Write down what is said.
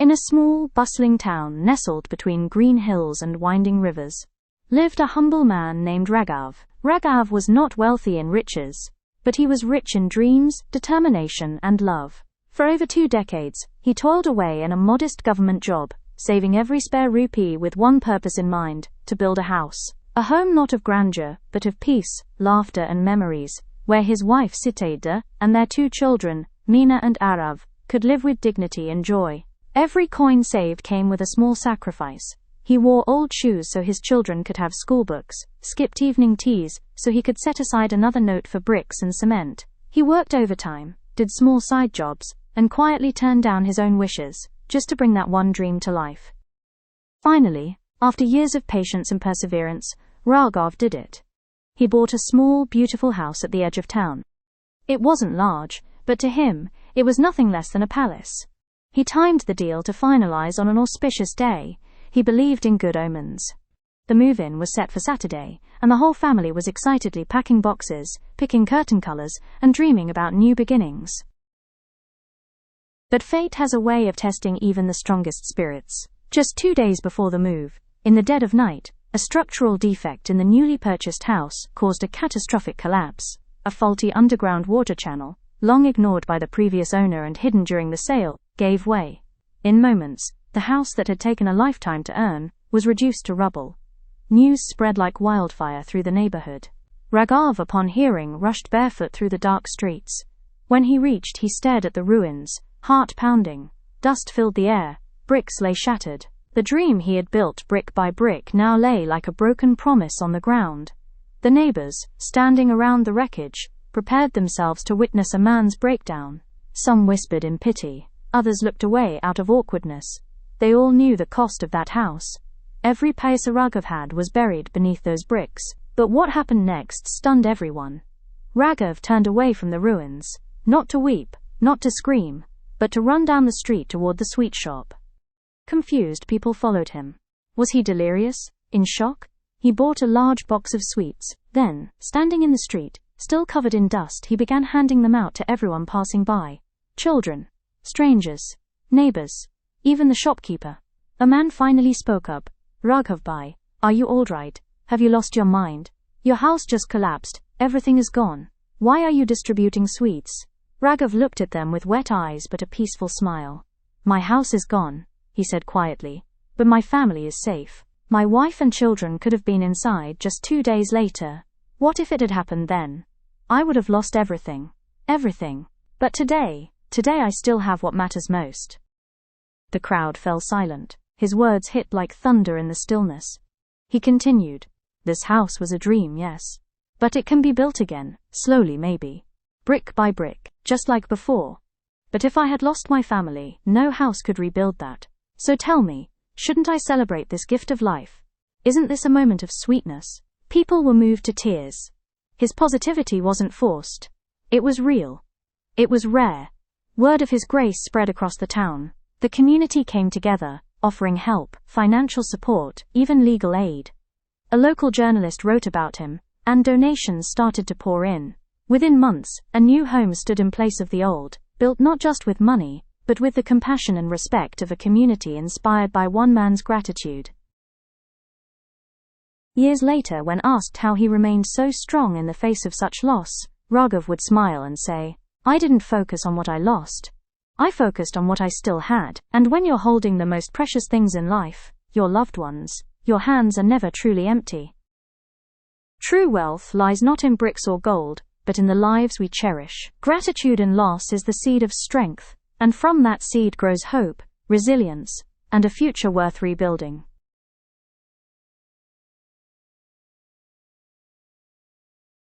In a small, bustling town nestled between green hills and winding rivers, lived a humble man named Raghav. Raghav was not wealthy in riches, but he was rich in dreams, determination, and love. For over 2 decades, he toiled away in a modest government job, saving every spare rupee with one purpose in mind: to build a house. A home not of grandeur, but of peace, laughter, and memories, where his wife Sitaida and their 2 children, Meena and Arav, could live with dignity and joy. Every coin saved came with a small sacrifice. He wore old shoes so his children could have schoolbooks, skipped evening teas so he could set aside another note for bricks and cement. He worked overtime, did small side jobs, and quietly turned down his own wishes, just to bring that one dream to life. Finally, after years of patience and perseverance, Raghav did it. He bought a small, beautiful house at the edge of town. It wasn't large, but to him, it was nothing less than a palace. He timed the deal to finalize on an auspicious day. He believed in good omens. The move-in was set for Saturday, and the whole family was excitedly packing boxes, picking curtain colors, and dreaming about new beginnings. But fate has a way of testing even the strongest spirits. Just 2 days before the move, in the dead of night, a structural defect in the newly purchased house caused a catastrophic collapse. A faulty underground water channel, long ignored by the previous owner and hidden during the sale, gave way. In moments, the house that had taken a lifetime to earn was reduced to rubble. News spread like wildfire through the neighborhood. Raghav, upon hearing, rushed barefoot through the dark streets. When he reached, he stared at the ruins, heart pounding. Dust filled the air, bricks lay shattered. The dream he had built brick by brick now lay like a broken promise on the ground. The neighbors, standing around the wreckage, prepared themselves to witness a man's breakdown. Some whispered in pity, others looked away out of awkwardness. They all knew the cost of that house. Every paisa Raghav had was buried beneath those bricks. But what happened next stunned everyone. Raghav turned away from the ruins, not to weep, not to scream, but to run down the street toward the sweet shop. Confused people followed him. Was he delirious? In shock? He bought a large box of sweets. Then, standing in the street, still covered in dust, he began handing them out to everyone passing by. Children, strangers, neighbors, even the shopkeeper. A man finally spoke up. "Raghav bhai, are you all right? Have you lost your mind? Your house just collapsed, everything is gone. Why are you distributing sweets?" Raghav looked at them with wet eyes but a peaceful smile. "My house is gone," he said quietly, "but my family is safe. My wife and children could have been inside just 2 days later. What if it had happened then? I would have lost everything. Everything. But today I still have what matters most." The crowd fell silent. His words hit like thunder in the stillness. He continued, "This house was a dream, yes. But it can be built again, slowly maybe. Brick by brick, just like before. But if I had lost my family, no house could rebuild that. So tell me, shouldn't I celebrate this gift of life? Isn't this a moment of sweetness?" People were moved to tears. His positivity wasn't forced. It was real. It was rare. Word of his grace spread across the town. The community came together, offering help, financial support, even legal aid. A local journalist wrote about him, and donations started to pour in. Within months, a new home stood in place of the old, built not just with money, but with the compassion and respect of a community inspired by one man's gratitude. Years later, when asked how he remained so strong in the face of such loss, Raghav would smile and say, "I didn't focus on what I lost. I focused on what I still had." And when you're holding the most precious things in life, your loved ones, your hands are never truly empty. True wealth lies not in bricks or gold, but in the lives we cherish. Gratitude in loss is the seed of strength, and from that seed grows hope, resilience, and a future worth rebuilding.